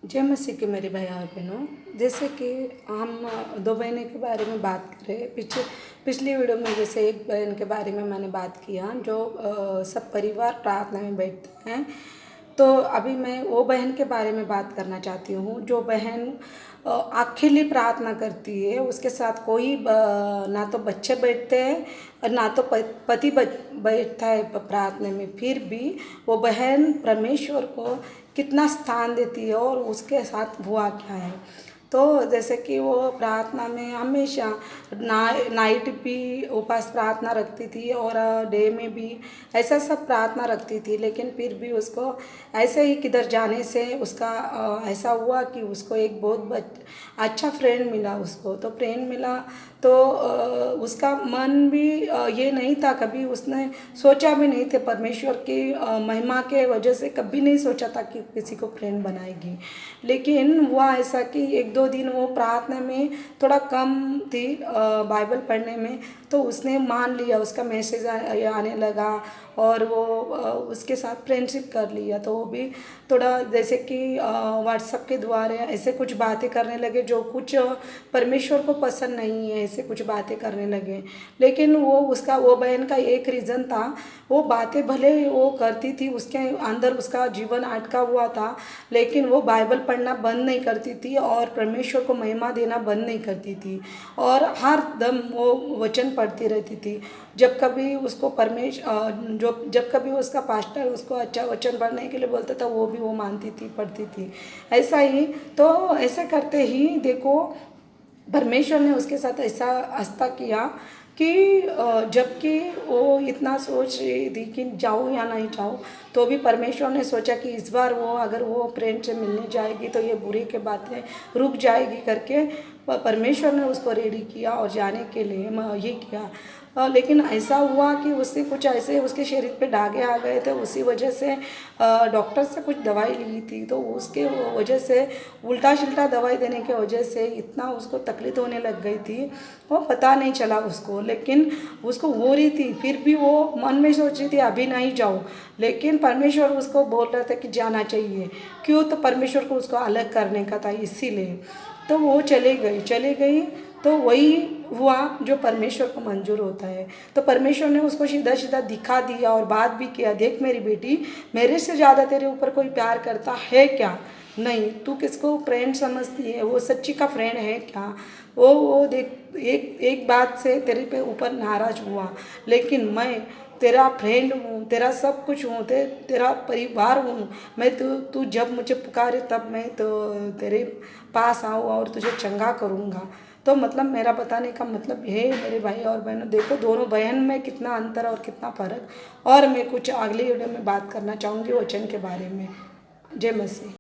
जय मसीह के मेरे भाई और बहनों। जैसे कि हम दो बहनों के बारे में बात करें, पिछली वीडियो में जैसे एक बहन के बारे में मैंने बात किया जो सब परिवार प्रार्थना में बैठते हैं। तो अभी मैं वो बहन के बारे में बात करना चाहती हूँ जो बहन अकेली प्रार्थना करती है। उसके साथ कोई ना तो बच्चे बैठते हैं और ना तो पति बैठता है प्रार्थना में, फिर भी वो बहन परमेश्वर को कितना स्थान देती है और उसके साथ हुआ क्या है। तो जैसे कि वो प्रार्थना में हमेशा नाइट भी उपवास प्रार्थना रखती थी और डे में भी ऐसा सब प्रार्थना रखती थी, लेकिन फिर भी उसको ऐसे ही किधर जाने से उसका ऐसा हुआ कि उसको एक बहुत अच्छा फ्रेंड मिला। उसको तो फ्रेंड मिला तो उसका मन भी ये नहीं था, कभी उसने सोचा भी नहीं थे परमेश्वर की महिमा के वजह से कभी नहीं सोचा था कि किसी को फ्रेंड बनाएगी। लेकिन हुआ ऐसा कि एक दो दिन वो प्रार्थना में थोड़ा कम थी बाइबल पढ़ने में, तो उसने मान लिया, उसका मैसेज आने लगा और वो उसके साथ फ्रेंडशिप कर लिया। तो वो भी थोड़ा जैसे कि व्हाट्सएप के द्वारा ऐसे कुछ बातें करने लगे जो कुछ परमेश्वर को पसंद नहीं है, ऐसे कुछ बातें करने लगे। लेकिन वो बहन का एक रीज़न था, वो बातें भले वो करती थी, उसके अंदर उसका जीवन अटका हुआ था, लेकिन वो बाइबल पढ़ना बंद नहीं करती थी और परमेश्वर को महिमा देना बंद नहीं करती थी और हर दम वो वचन पढ़ती रहती थी। जब कभी उसको जब कभी उसका पास्टर उसको अच्छा वचन पढ़ने के लिए बोलता था, वो भी वो मानती थी, पढ़ती थी। ऐसा ही तो ऐसे करते ही देखो परमेश्वर ने उसके साथ ऐसा आस्था किया कि जबकि वो इतना सोच रही थी कि जाऊँ या नहीं जाऊँ, तो भी परमेश्वर ने सोचा कि इस बार वो अगर वो फ्रेंड से मिलने जाएगी तो ये बुरी के बातें रुक जाएगी करके परमेश्वर ने उसको रेडी किया और जाने के लिए ये किया। लेकिन ऐसा हुआ कि उससे कुछ ऐसे उसके शरीर पे दागे आ गए थे, उसी वजह से डॉक्टर से कुछ दवाई ली थी, तो उसके वजह से उल्टा सिल्टा दवाई देने की वजह से इतना उसको तकलीफ होने लग गई थी, वो पता नहीं चला उसको। लेकिन उसको हो रही थी, फिर भी वो मन में सोच रही थी अभी नहीं जाऊँ, लेकिन परमेश्वर उसको बोल रहा था कि जाना चाहिए। क्यों? तो परमेश्वर को उसको अलग करने का था, इसीलिए तो वो चली गई। तो वही हुआ जो परमेश्वर को मंजूर होता है। तो परमेश्वर ने उसको सीधा सीधा दिखा दिया और बात भी किया, देख मेरी बेटी, मेरे से ज़्यादा तेरे ऊपर कोई प्यार करता है क्या? नहीं, तू किसको फ्रेंड समझती है? वो सच्ची का फ्रेंड है क्या? वो देख, एक एक बात से तेरे पे ऊपर नाराज हुआ, लेकिन मैं तेरा फ्रेंड हूँ, तेरा सब कुछ हूँ, तेरा परिवार हूँ। मैं तू जब मुझे पुकारे तब मैं तो तेरे पास आऊँ और तुझे चंगा करूँगा। तो मतलब मेरा बताने का मतलब ये है मेरे भाई और बहनों, देखो दोनों बहन में कितना अंतर और कितना फ़र्क। और मैं कुछ अगली वीडियो में बात करना चाहूँगी वचन के बारे में। जय मसीह।